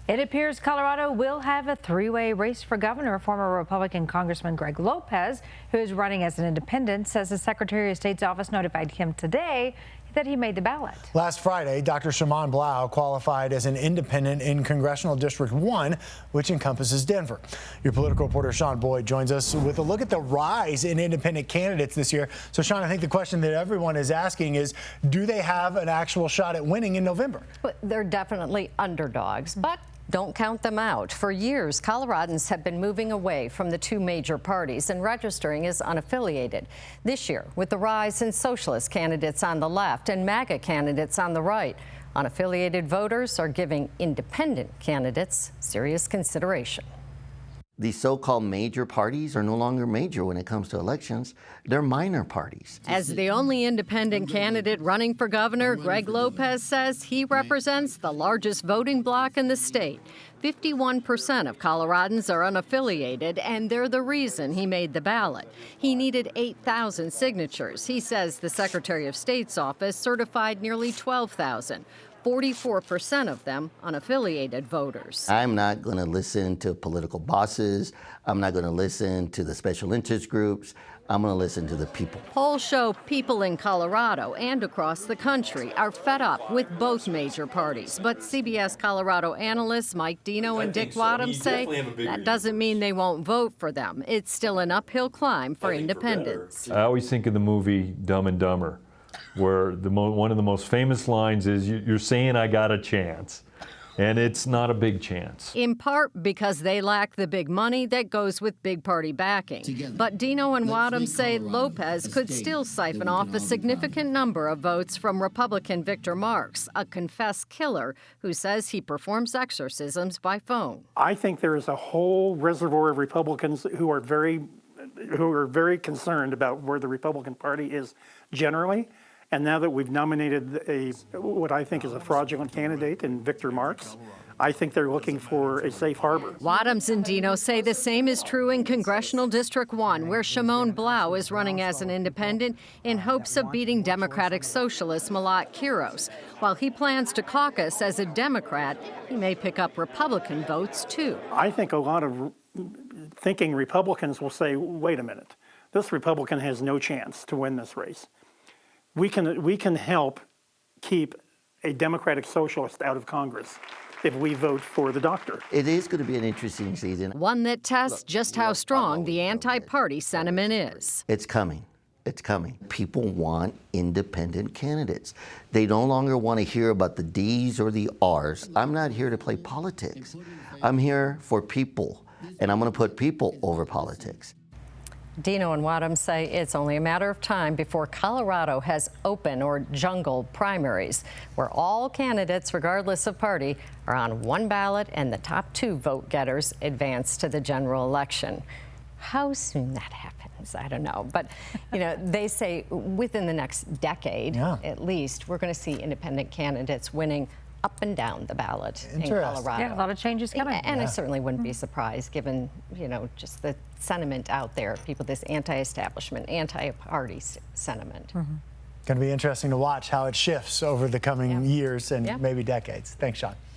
It appears Colorado will have a three-way race for governor. Former Republican Congressman Greg Lopez, who is running as an independent, says the Secretary of State's office notified him today that he made the ballot. Last Friday, Dr. Shimon Blau qualified as an independent in Congressional District 1, which encompasses Denver. Your political reporter Sean Boyd joins us with a look at the rise in independent candidates this year. So, Sean, I think the question that everyone is asking is, do they have an actual shot at winning in November? But they're definitely underdogs, but don't count them out. For years, Coloradans have been moving away from the two major parties and registering as unaffiliated. This year, with the rise in socialist candidates on the left and MAGA candidates on the right, unaffiliated voters are giving independent candidates serious consideration. These so-called major parties are no longer major when it comes to elections. They're minor parties. As the only independent candidate running for governor, Greg Lopez says he represents the largest voting bloc in the state. 51% of Coloradans are unaffiliated, and they're the reason he made the ballot. He needed 8,000 signatures. He says the Secretary of State's office certified nearly 12,000. 44% of them unaffiliated voters. I'm not going to listen to political bosses. I'm not going to listen to the special interest groups. I'm going to listen to the people. Polls show people in Colorado and across the country are fed up with both major parties. But CBS Colorado analysts Mike Dino and Dick Wadhams say that doesn't mean they won't vote for them. It's still an uphill climb for independents. I always think of the movie Dumb and Dumber, where one of the most famous lines is, "You're saying I got a chance." And it's not a big chance. In part because they lack the big money that goes with big party backing. But Dino and Wadhams say Lopez could still siphon off a significant number of votes from Republican Victor Marks, a confessed killer who says he performs exorcisms by phone. I think there is a whole reservoir of Republicans who are very concerned about where the Republican Party is generally. And now that we've nominated what I think is a fraudulent candidate in Victor Marks, I think they're looking for a safe harbor. Wadhams and Dino say the same is true in Congressional District 1, where Shimon Blau is running as an independent in hopes of beating Democratic Socialist Malat Quiros. While he plans to caucus as a Democrat, he may pick up Republican votes, too. I think a lot of thinking Republicans will say, wait a minute, this Republican has no chance to win this race. We can help keep a Democratic Socialist out of Congress if we vote for the doctor. It is going to be an interesting season. One that tests just how strong the anti-party sentiment is. It's coming. It's coming. People want independent candidates. They no longer want to hear about the D's or the R's. I'm not here to play politics. I'm here for people, and I'm going to put people over politics. Dino and Wadhams say it's only a matter of time before Colorado has open or jungle primaries, where all candidates, regardless of party, are on one ballot and the top two vote getters advance to the general election. How soon that happens, I don't know. But, you know, they say within the next decade, at least, we're going to see independent candidates winning up and down the ballot in Colorado. Yeah, a lot of changes coming. And I certainly wouldn't be surprised, given, you know, just the sentiment out there, people, this anti-establishment, anti-party sentiment. Going to be interesting to watch how it shifts over the coming years and maybe decades. Thanks, Sean.